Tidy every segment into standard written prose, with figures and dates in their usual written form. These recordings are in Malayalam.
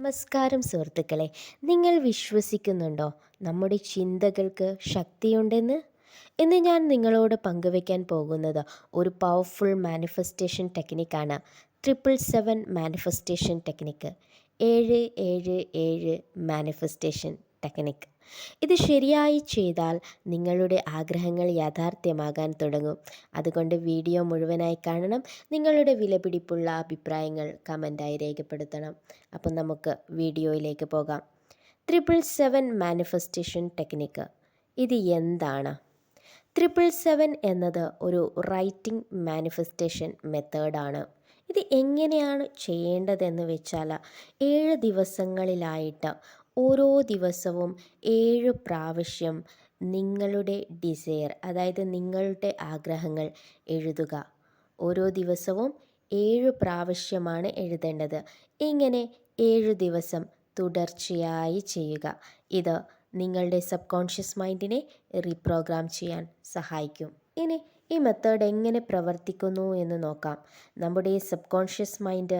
നമസ്കാരം സുഹൃത്തുക്കളെ. നിങ്ങൾ വിശ്വസിക്കുന്നുണ്ടോ നമ്മുടെ ചിന്തകൾക്ക് ശക്തിയുണ്ടെന്ന്? ഇന്ന് ഞാൻ നിങ്ങളോട് പങ്കുവയ്ക്കാൻ പോകുന്നത് ഒരു പവർഫുൾ മാനിഫെസ്റ്റേഷൻ ടെക്നിക്കാണ്. 777 മാനിഫെസ്റ്റേഷൻ ടെക്നിക്ക്. 777 manifestation technique. ഇത് ശരിയായി ചെയ്താൽ നിങ്ങളുടെ ആഗ്രഹങ്ങൾ യാഥാർത്ഥ്യമാകാൻ തുടങ്ങും. അതുകൊണ്ട് വീഡിയോ മുഴുവനായി കാണണം. നിങ്ങളുടെ വിലപിടിപ്പുള്ള അഭിപ്രായങ്ങൾ കമൻറ്റായി രേഖപ്പെടുത്തണം. അപ്പം നമുക്ക് വീഡിയോയിലേക്ക് പോകാം. 777 മാനിഫെസ്റ്റേഷൻ ടെക്നിക്ക്. ഇത് എന്താണ്? 777 എന്നത് ഒരു റൈറ്റിംഗ് മാനിഫെസ്റ്റേഷൻ മെത്തേഡാണ്. ഇത് എങ്ങനെയാണ് ചെയ്യേണ്ടതെന്ന് വെച്ചാൽ 7 ദിവസങ്ങളിലായിട്ട് ഓരോ ദിവസവും 7 പ്രാവശ്യം നിങ്ങളുടെ ഡിസയർ, അതായത് നിങ്ങളുടെ ആഗ്രഹങ്ങൾ എഴുതുക. ഓരോ ദിവസവും 7 പ്രാവശ്യമാണ് എഴുതേണ്ടത്. ഇങ്ങനെ 7 ദിവസം തുടർച്ചയായി ചെയ്യുക. ഇത് നിങ്ങളുടെ സബ് കോൺഷ്യസ് മൈൻഡിനെ റീപ്രോഗ്രാം ചെയ്യാൻ സഹായിക്കും. ഇനി ഈ മെത്തേഡ് എങ്ങനെ പ്രവർത്തിക്കുന്നു എന്ന് നോക്കാം. നമ്മുടെ സബ് കോൺഷ്യസ് മൈൻഡ്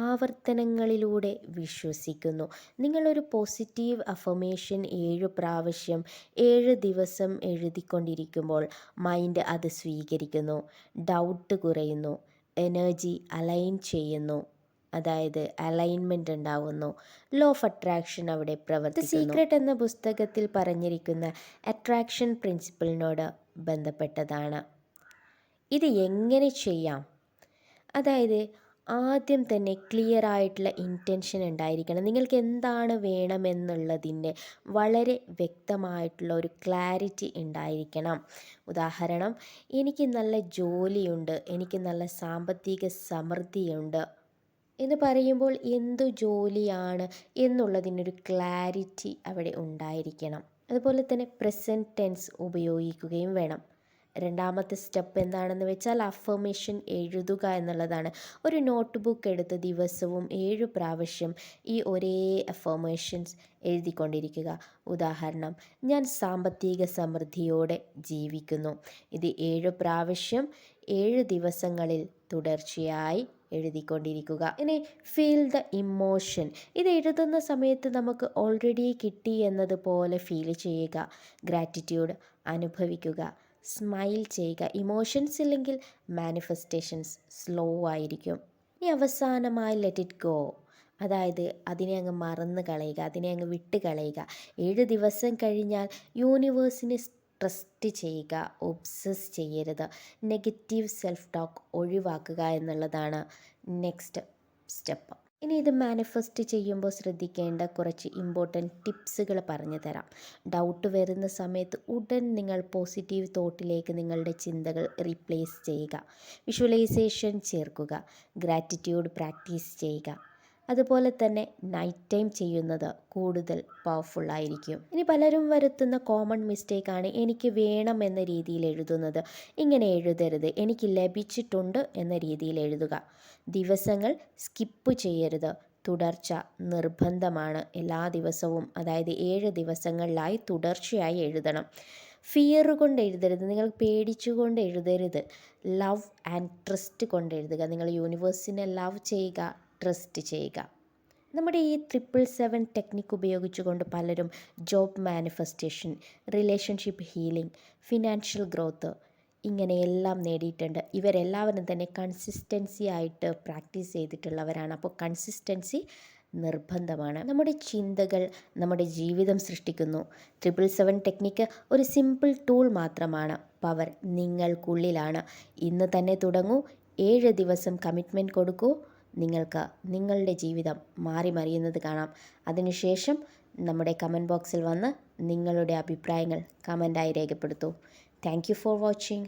ആവർത്തനങ്ങളിലൂടെ വിശ്വസിക്കുന്നു. നിങ്ങളൊരു പോസിറ്റീവ് അഫർമേഷൻ 7 പ്രാവശ്യം 7 ദിവസം എഴുതിക്കൊണ്ടിരിക്കുമ്പോൾ മൈൻഡ് അത് സ്വീകരിക്കുന്നു. ഡൗട്ട് കുറയുന്നു, എനർജി അലൈൻ ചെയ്യുന്നു, അതായത് അലൈൻമെൻറ്റ് ഉണ്ടാവുന്നു. ലോ ഓഫ് അട്രാക്ഷൻ അവിടെ പ്രവർത്തിക്കുന്നു. സീക്രട്ട് എന്ന പുസ്തകത്തിൽ പറഞ്ഞിരിക്കുന്ന അട്രാക്ഷൻ പ്രിൻസിപ്പിളിനോട് ബന്ധപ്പെട്ടതാണ്. ഇത് എങ്ങനെ ചെയ്യാം? അതായത് ആദ്യം തന്നെ ക്ലിയർ ആയിട്ടുള്ള ഇൻറ്റൻഷൻ ഉണ്ടായിരിക്കണം. നിങ്ങൾക്ക് എന്താണ് വേണമെന്നുള്ളതിൻ്റെ വളരെ വ്യക്തമായിട്ടുള്ള ഒരു ക്ലാരിറ്റി ഉണ്ടായിരിക്കണം. ഉദാഹരണം, എനിക്ക് നല്ല ജോലിയുണ്ട്, എനിക്ക് നല്ല സാമ്പത്തിക സമൃദ്ധിയുണ്ട് എന്ന് പറയുമ്പോൾ എന്തു ജോലിയാണ് എന്നുള്ളതിനൊരു ക്ലാരിറ്റി അവിടെ ഉണ്ടായിരിക്കണം. അതുപോലെ തന്നെ പ്രസൻറ്റ് ടെൻസ് ഉപയോഗിക്കുകയും വേണം. രണ്ടാമത്തെ സ്റ്റെപ്പ് എന്താണെന്ന് വെച്ചാൽ അഫർമേഷൻ എഴുതുക എന്നുള്ളതാണ്. ഒരു നോട്ട് ബുക്ക് എടുത്ത് ദിവസവും 7 പ്രാവശ്യം ഈ ഒരേ അഫർമേഷൻസ് എഴുതിക്കൊണ്ടിരിക്കുക. ഉദാഹരണം, ഞാൻ സാമ്പത്തിക സമൃദ്ധിയോടെ ജീവിക്കുന്നു. ഇത് 7 പ്രാവശ്യം 7 ദിവസങ്ങളിൽ തുടർച്ചയായി എഴുതിക്കൊണ്ടിരിക്കുക. ഇനി ഫീൽ ദ ഇമോഷൻ. ഇത് എഴുതുന്ന സമയത്ത് നമുക്ക് ഓൾറെഡി കിട്ടി എന്നതുപോലെ ഫീൽ ചെയ്യുക. ഗ്രാറ്റിറ്റ്യൂഡ് അനുഭവിക്കുക, സ്മൈൽ ചെയ്യുക. ഇമോഷൻസ് ഇല്ലെങ്കിൽ മാനിഫെസ്റ്റേഷൻസ് സ്ലോ ആയിരിക്കും. ഇനി അവസാനമായി ലെറ്റ് ഇറ്റ് ഗോ, അതായത് അതിനെ അങ്ങ് മറന്ന് കളയുക, അതിനെ അങ്ങ് വിട്ട് കളയുക. 7 ദിവസം കഴിഞ്ഞാൽ യൂണിവേഴ്സിനെ ട്രസ്റ്റ് ചെയ്യുക, ഒബ്സസ് ചെയ്യരുത്. നെഗറ്റീവ് സെൽഫ് ടോക്ക് ഒഴിവാക്കുക എന്നുള്ളതാണ് നെക്സ്റ്റ് സ്റ്റെപ്പ്. ഇനി ഇത് മാനിഫെസ്റ്റ് ചെയ്യുമ്പോൾ ശ്രദ്ധിക്കേണ്ട കുറച്ച് ഇമ്പോർട്ടൻറ്റ് ടിപ്സുകൾ പറഞ്ഞു തരാം. ഡൗട്ട് വരുന്ന സമയത്ത് ഉടൻ നിങ്ങൾ പോസിറ്റീവ് തോട്ടിലേക്ക് നിങ്ങളുടെ ചിന്തകൾ റീപ്ലേസ് ചെയ്യുക. വിഷ്വലൈസേഷൻ ചേർക്കുക. ഗ്രാറ്റിറ്റ്യൂഡ് പ്രാക്ടീസ് ചെയ്യുക. അതുപോലെ തന്നെ നൈറ്റ് ടൈം ചെയ്യുന്നത് കൂടുതൽ പവർഫുള്ളായിരിക്കും. ഇനി പലരും വരുത്തുന്ന കോമൺ മിസ്റ്റേക്കാണ് എനിക്ക് വേണം എന്ന രീതിയിൽ എഴുതുന്നത്. ഇങ്ങനെ എഴുതരുത്. എനിക്ക് ലഭിച്ചിട്ടുണ്ട് എന്ന രീതിയിൽ എഴുതുക. ദിവസങ്ങൾ സ്കിപ്പ് ചെയ്യരുത്. തുടർച്ച നിർബന്ധമാണ്. എല്ലാ ദിവസവും, അതായത് 7 ദിവസങ്ങളിലായി തുടർച്ചയായി എഴുതണം. ഫിയർ കൊണ്ട് എഴുതരുത്. നിങ്ങൾ പേടിച്ചുകൊണ്ട് എഴുതരുത്. ലവ് ആൻഡ് ട്രസ്റ്റ് കൊണ്ട് എഴുതുക. നിങ്ങൾ യൂണിവേഴ്സിനെ ലവ് ചെയ്യുക, ട്രസ്റ്റ് ചെയ്യുക. നമ്മുടെ ഈ 777 ടെക്നിക്ക് ഉപയോഗിച്ചുകൊണ്ട് പലരും job manifestation, relationship healing, financial growth ഇങ്ങനെയെല്ലാം നേടിയിട്ടുണ്ട്. ഇവരെല്ലാവരും തന്നെ കൺസിസ്റ്റൻസി ആയിട്ട് പ്രാക്ടീസ് ചെയ്തിട്ടുള്ളവരാണ്. അപ്പോൾ കൺസിസ്റ്റൻസി നിർബന്ധമാണ്. നമ്മുടെ ചിന്തകൾ നമ്മുടെ ജീവിതം സൃഷ്ടിക്കുന്നു. 777 ടെക്നിക്ക് ഒരു സിമ്പിൾ ടൂൾ മാത്രമാണ്. പവർ നിങ്ങൾക്കുള്ളിലാണ്. ഇന്ന് തന്നെ തുടങ്ങൂ. 7 ദിവസം കമ്മിറ്റ്മെൻറ്റ് കൊടുക്കൂ. നിങ്ങൾക്ക് നിങ്ങളുടെ ജീവിതം മാറി മറിയുന്നത് കാണാം. അതിനുശേഷം നമ്മുടെ കമൻറ്റ് ബോക്സിൽ വന്ന് നിങ്ങളുടെ അഭിപ്രായങ്ങൾ കമൻറ്റായി രേഖപ്പെടുത്തൂ. Thank you for watching.